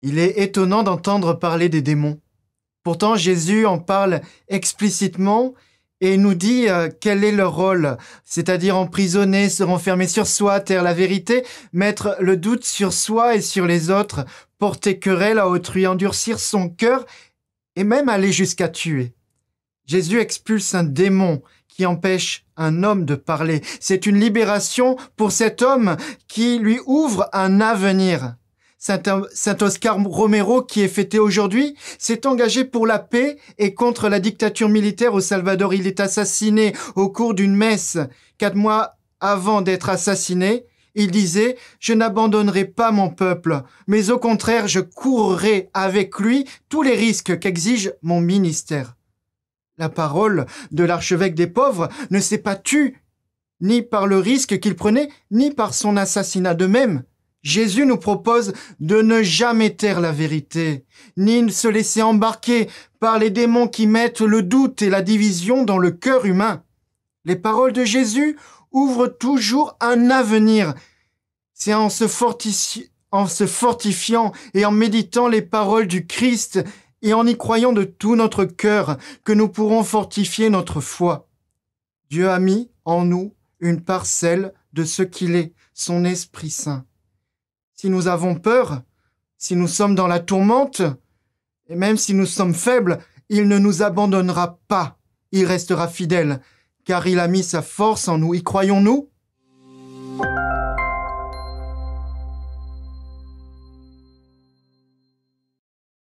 Il est étonnant d'entendre parler des démons. Pourtant, Jésus en parle explicitement et nous dit quel est leur rôle, c'est-à-dire emprisonner, se renfermer sur soi, taire la vérité, mettre le doute sur soi et sur les autres, porter querelle à autrui, endurcir son cœur et même aller jusqu'à tuer. Jésus expulse un démon qui empêche un homme de parler. C'est une libération pour cet homme qui lui ouvre un avenir. Saint Oscar Romero, qui est fêté aujourd'hui, s'est engagé pour la paix et contre la dictature militaire au Salvador. Il est assassiné au cours d'une messe. 4 mois avant d'être assassiné, il disait « Je n'abandonnerai pas mon peuple, mais au contraire, je courrai avec lui tous les risques qu'exige mon ministère. » La parole de l'archevêque des pauvres ne s'est pas tue, ni par le risque qu'il prenait, ni par son assassinat. De même, Jésus nous propose de ne jamais taire la vérité, ni se laisser embarquer par les démons qui mettent le doute et la division dans le cœur humain. Les paroles de Jésus ouvrent toujours un avenir. C'est en se fortifiant et en méditant les paroles du Christ et en y croyant de tout notre cœur que nous pourrons fortifier notre foi. Dieu a mis en nous une parcelle de ce qu'il est, son Esprit Saint. Si nous avons peur, si nous sommes dans la tourmente, et même si nous sommes faibles, il ne nous abandonnera pas. Il restera fidèle, car il a mis sa force en nous. Y croyons-nous ?